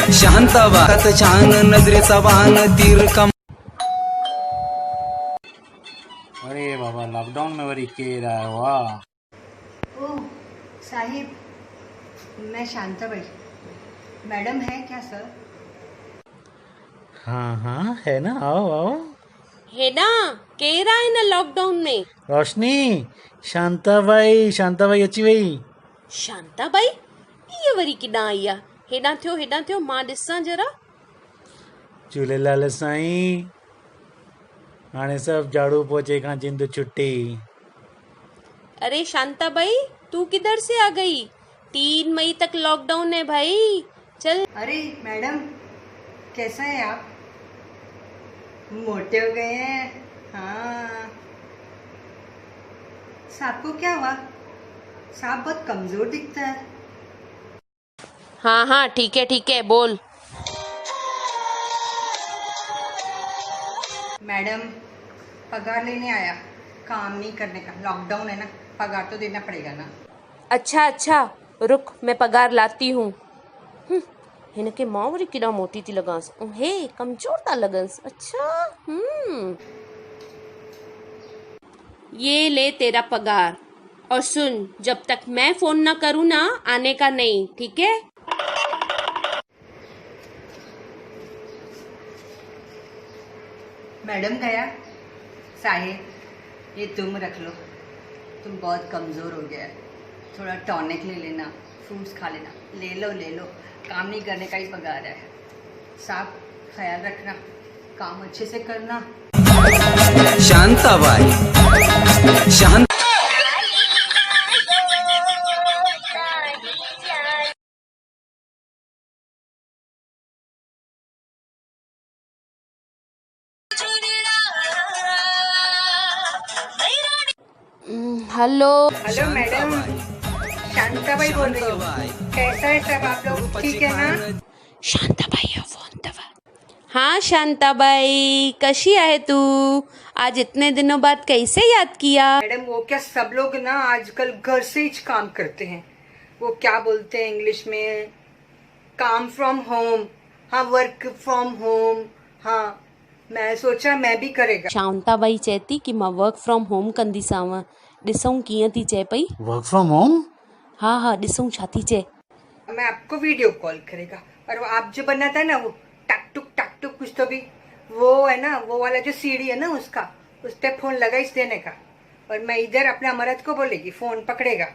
शांताबाई छान नजरेचा बाण तीर कम। अरे बाबा लॉकडाउन में वरी केर आया वाह। ओह साहिब, मैं शांताबाई। मैडम है क्या सर? हाँ हाँ है ना, आओ आओ। हेडा केरु आहे न लॉकडाउन में? रोशनी, शांताबाई अची वई। शांताबाई इहे वरी किॾां आई आहे? हेॾां थियो मां ॾिसां जरा। झूलेलाल साईं, हाणे सब झाड़ू पोछे खां जिंद छुट्टी। अरे शांताबाई तू किधर से आ गई? 3 मई तक लॉकडाउन है भाई, चल। अरे मैडम, कैसा है आप? मोटे हो गए हैं। हाँ, साहब को क्या हुआ? साहब बहुत कमजोर दिखता है। हाँ ठीक है बोल। मैडम, पगार लेने आया, काम नहीं करने का। लॉकडाउन है ना, पगार तो देना पड़ेगा ना। अच्छा रुक, मैं पगार लाती हूँ। हिनके मां वरी केॾा मोटी थी लॻांस, हे कमजोर था लॻंस। अच्छा ये ले तेरा पगार, और सुन, जब तक मैं फोन ना करूँ ना, आने का नहीं, ठीक है? मैडम गया। साहिब, ये तुम रख लो, तुम बहुत कमज़ोर हो गया है। थोड़ा टॉनिक ले लेना, फ्रूट्स खा लेना। ले लो, काम नहीं करने का ही पगार है। साहब, ख्याल रखना, काम अच्छे से करना। शांताबाई शांत। हेलो मैडम, शांताबाई बोल रही हूँ। कैसा है सब आप लोग, ठीक है ना? शांताबाई फोन दवा। हाँ शांताबाई, कशी आहे तू? आज इतने दिनों बाद कैसे याद किया? मैडम, वो क्या सब लोग ना आजकल घर से ही काम करते हैं। वो क्या बोलते हैं इंग्लिश में, काम फ्रॉम होम। हाँ, वर्क फ्रॉम होम। हाँ, मैं सोचा मैं भी करेगा। शांताबाई चएती कि मां वर्क फ्रॉम होम कंदीसांव। ॾिसूं कीअं थी चए पई। Work from home? हाँ ॾिसूं छा थी चए। मैं आपको वीडियो कॉल करेगा, और वो आप जो बनाता है ना, वो टक टुक कुछ तो भी, वो है ना, वो वाला जो सीढ़ी है ना, उसका उस पे फोन लगाइस देने का। और मैं इधर अपने अमरत को बोलेगी, फोन पकड़ेगा,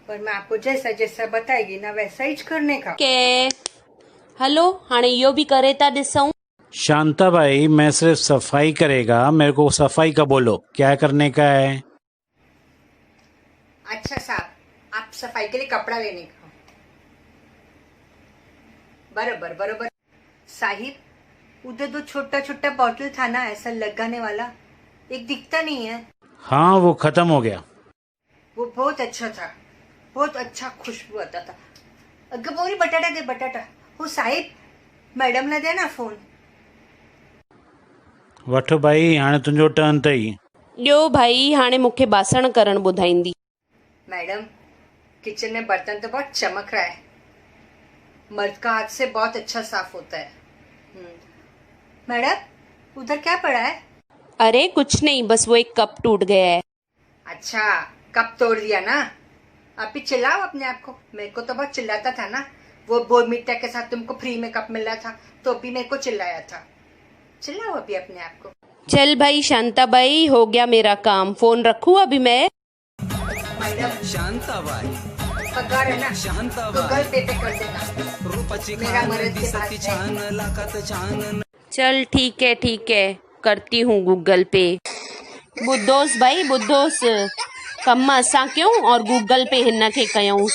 और मैं आपको जैसा जैसा बताएगी ना, वैसा ही करने का। के हेलो, हाणे इहो भी करे था ॾिसूं। शांताबाई, मैं सिर्फ सफाई करेगा, मेरे को सफाई का बोलो, क्या करने का है? अच्छा साहब, आप सफाई के लिए कपड़ा लेने का। बराबर। साहिब, उधर दो छोटा बॉटल था ना, ऐसा लगाने वाला, एक दिखता नहीं है। हाँ, वो खत्म हो गया। वो बहुत अच्छा था, बहुत अच्छा खुशबू आता था। अगर बोरी बटाटा दे, बटाटा। वो साहिब, मैडम ने दे ना फोन। वठो भाई, हाणे तुंहिंजो टर्न अथई। ॾियो भाई, हाणे मूंखे बासण करण ॿुधाईंदी। मैडम, किचन में बर्तन तो बहुत चमक रहा है। मर्द का हाथ से बहुत अच्छा साफ होता है। मैडम, उधर क्या पड़ा है? अरे कुछ नहीं, बस वो एक कप टूट गया है। अच्छा, कप तोड़ दिया ना? आप भी चिल्लाओ अपने आप को। मेरे को तो बहुत चिल्लाता था ना, वो बोर्नविटा के साथ तुमको फ्री में कप मिल रहा था, तो भी मेरे को चिल्लाया था। चिल्लाओ अभी अपने आप को। चल भाई शांताबाई, हो गया मेरा काम, फोन रखूं अभी मैं? मैडम, शांताबाई पगार है ना, गूगल पे कर देना। रूपाची मेरा खान मर्द के दिसती पास छान लाखात छान। चल ठीक है, करती हूँ गूगल पे। बुद्धोस भाई बुद्धोस, कम असां क्यों और गूगल पे हिन खे कयूं।